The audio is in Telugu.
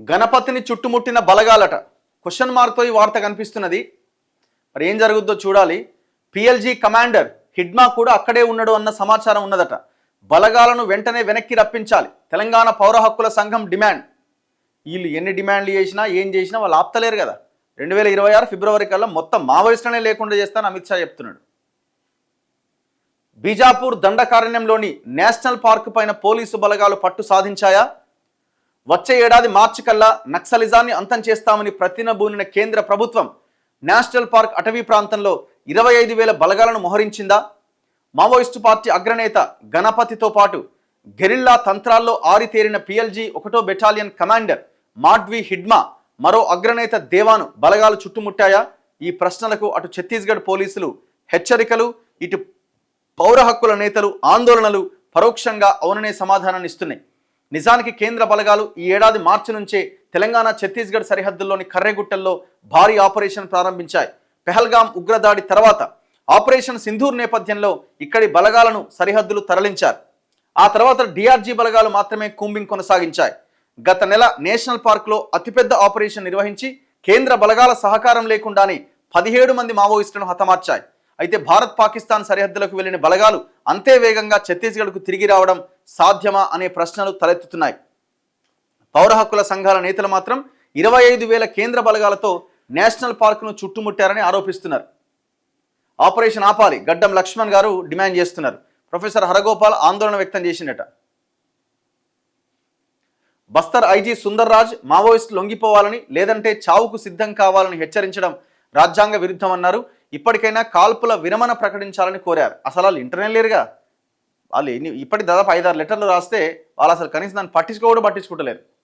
గణపతిని చుట్టుముట్టిన బలగాలట. క్వశ్చన్ మార్క్తో ఈ వార్త కనిపిస్తున్నది. మరి ఏం జరుగుద్దో చూడాలి. పిఎల్జీ కమాండర్ హిడ్మా కూడా అక్కడే ఉన్నాడు అన్న సమాచారం ఉన్నదట. బలగాలను వెంటనే వెనక్కి రప్పించాలి తెలంగాణ పౌర హక్కుల సంఘం డిమాండ్. వీళ్ళు ఎన్ని డిమాండ్లు చేసినా ఏం చేసినా వాళ్ళు ఆపుతలేరు కదా. 2026 ఫిబ్రవరి కల్లా మొత్తం మావోయిస్టులనే లేకుండా చేస్తానని అమిత్ షా చెప్తున్నాడు. బీజాపూర్ దండకారణ్యంలోని నేషనల్ పార్క్ పైన పోలీసు బలగాలు పట్టు సాధించాయా? వచ్చే ఏడాది మార్చి కల్లా నక్సలిజాన్ని అంతం చేస్తామని ప్రతినబూనిన కేంద్ర ప్రభుత్వం నేషనల్ పార్క్ అటవీ ప్రాంతంలో 25,000 బలగాలను మోహరించిందా? మావోయిస్టు పార్టీ అగ్రనేత గణపతితో పాటు గెరిల్లా తంత్రాల్లో ఆరితేరిన పిఎల్జీ 1వ బెటాలియన్ కమాండర్ మాడ్వి హిడ్మా, మరో అగ్రనేత దేవాను బలగాలు చుట్టుముట్టాయా? ఈ ప్రశ్నలకు అటు ఛత్తీస్గఢ్ పోలీసులు హెచ్చరికలు, ఇటు పౌర హక్కుల నేతలు ఆందోళనలు పరోక్షంగా అవుననే సమాధానాన్ని ఇస్తున్నాయి. నిజానికి కేంద్ర బలగాలు ఈ ఏడాది మార్చి నుంచే తెలంగాణ ఛత్తీస్గఢ్ సరిహద్దుల్లోని కర్రెగుట్టల్లో భారీ ఆపరేషన్ ప్రారంభించాయి. పెహల్గాం ఉగ్రదాడి తర్వాత ఆపరేషన్ సింధూర్ నేపథ్యంలో ఇక్కడి బలగాలను సరిహద్దులు తరలించారు. ఆ తర్వాత డిఆర్జీ బలగాలు మాత్రమే కూంబింగ్ కొనసాగించాయి. గత నెల నేషనల్ పార్క్లో అతిపెద్ద ఆపరేషన్ నిర్వహించి కేంద్ర బలగాల సహకారం లేకుండానే 17 మంది మావోయిస్టులను హతమార్చాయి. అయితే భారత్ పాకిస్తాన్ సరిహద్దులకు వెళ్లిన బలగాలు అంతే వేగంగా ఛత్తీస్గఢ్కు తిరిగి రావడం సాధ్యమా అనే ప్రశ్నలు తలెత్తుతున్నాయి. పౌర హక్కుల సంఘాల నేతలు మాత్రం 25,000 కేంద్ర బలగాలతో నేషనల్ పార్క్ను చుట్టుముట్టారని ఆరోపిస్తున్నారు. ఆపరేషన్ ఆపాలి గడ్డం లక్ష్మణ్ గారు డిమాండ్ చేస్తున్నారు. ప్రొఫెసర్ హరగోపాల్ ఆందోళన వ్యక్తం చేసిందట. బస్తర్ ఐజీ సుందర్ రాజ్ మావోయిస్టు లొంగిపోవాలని లేదంటే చావుకు సిద్ధం కావాలని హెచ్చరించడం రాజ్యాంగ విరుద్ధమన్నారు. ఇప్పటికైనా కాల్పుల విరమణ ప్రకటించాలని కోరారు. అసలు వాళ్ళు ఇంటర్నల్ లేరుగా. వాళ్ళు ఇప్పటి దాదాపు 5-6 లెటర్లు రాస్తే వాళ్ళు అసలు కనీసం దాన్ని పట్టించుకోవడం పట్టించుకుంటలేరు.